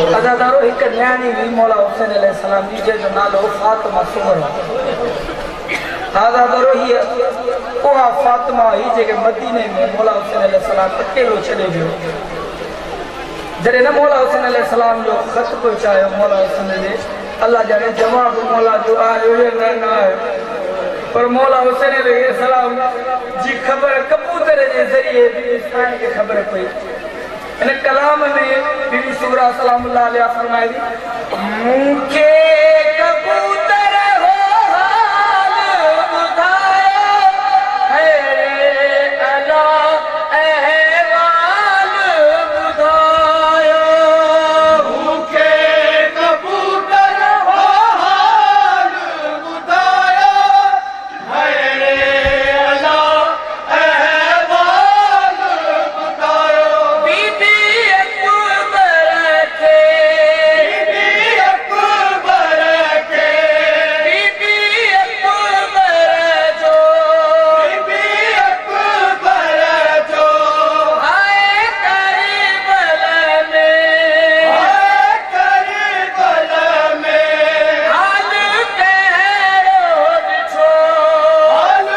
अदादारो एक न्याणी हुई मौला हुसैन अलैहिस्सलाम जी जो नालो फातिमा सुमरा। अदादारो ही ओहा फातिमा ही जेके मदीने में मौला हुसैन अलैहिस्सलाम अकेलो चले गयो। जरे न मौला हुसैन अलैहिस्सलाम जो खत पहुंचायो मौला हुसैन ने अल्लाह जाने जवाब मौला जो आयो है ना आयो, पर मौला हुसैन अलैहिस्सलाम जी खबर कबूतर के जरिए इंसान के खबर पई। इन कलाम में बीबी सुगरा सलामुल्लाह अलैहा फरमाई मुखे कबूतर हो हाल बुधायो है अला अहवाल बुधायो। मुखे कबूतर हो हाल बुधायो है अला अहवाल बुधायो। बीबी अकबर के बीबी अकबर के बीबी अकबर जो बीबी अकबर जो आए करबल में आए करबल में हाल कहरो बिछो हाल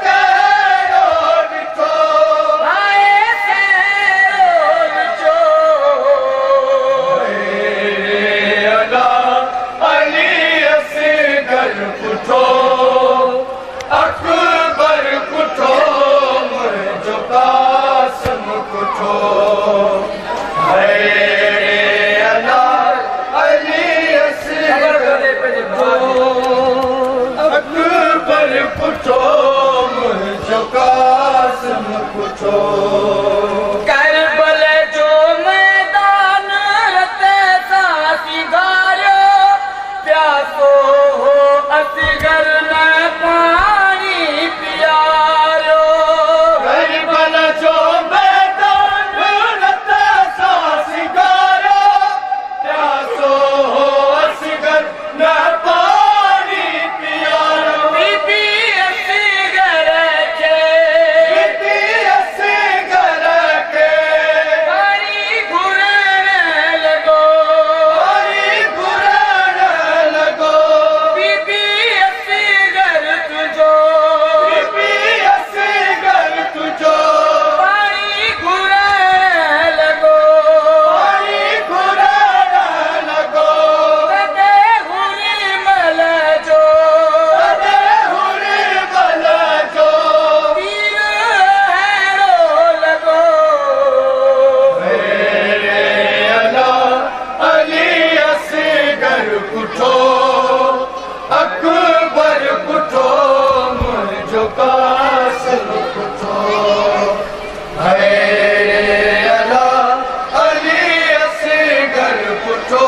कहरो बिछो आए कहरो बिछो। अला अली असगर पुठो अकबर पुठो मुंहिंजो कासिम पुठो है अला अली असगर पुठो अकबर पुठो मुंहिंजो कासिम पुठो। करबल जो मैदान रते सासी गारो प्यासो हो असगर न पानी पियारो। करबल जो मैदान रत सासिगारो प्यासो हो असगर न पानी पियारो। बीबी असगर के बीबी असगर के पानी घुरण लगो। पानी घुरण लगो। बीबी असगर तुझो बीबी असगर तुझो पानी घुरण लगो। पानी घुरण लगो। कदे हुरी मल जो अरे हुरी बल जो तीर हैरो लगो। मेरे अला अली असगर पुठो अकबर पुठो मुंहिंजो कासिम पुठो है अला अली असगर पुठो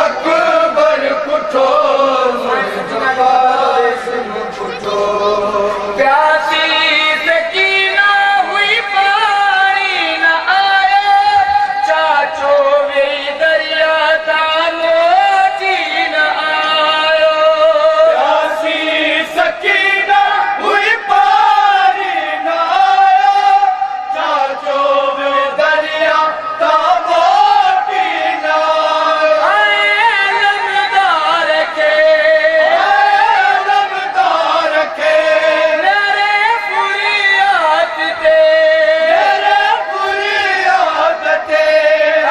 अकबर पुठो मुंहिंजो कासिम पुठो। प्यासी सकीना हुई पानी न आयो चाचो वे दरिया मोती न आयो। प्यासी सकीना हुई पारी न आयो चाचो वे दरिया ता मोटी न आयो। आए लमदार के लमदार के मेरे फुरियाद ते मेरे बुरी आदते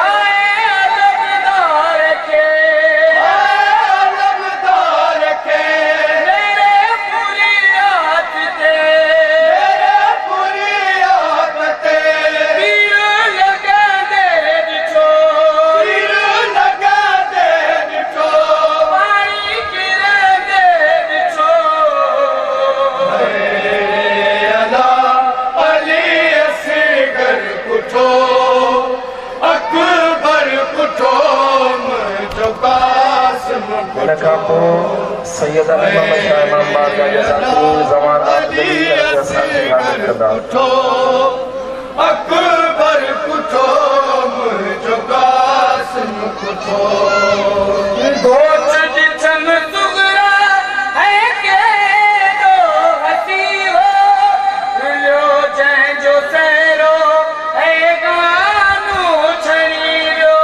आए लमदार के लमदार के मेरे फुरियाद ते मेरे बुरी आदते पीर लगा दे बिछो तीर लगा दे बिठो पानी गिर दे बिछो। अला अली असगर पुठो अकबर पुठो मुंहिंजो कासिम पुठो। सैयदना इमाम शाह इमाम बारगाह जज़ाकुल ज़मान अली असगर पुठो अकबर पुठो मुंहिंजो कासिम पुठो। गोच जिठन सुगरा है के दो हसी हो रुलियो जंहिंजो सहरो है गानो छणी वियो।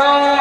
गाऊं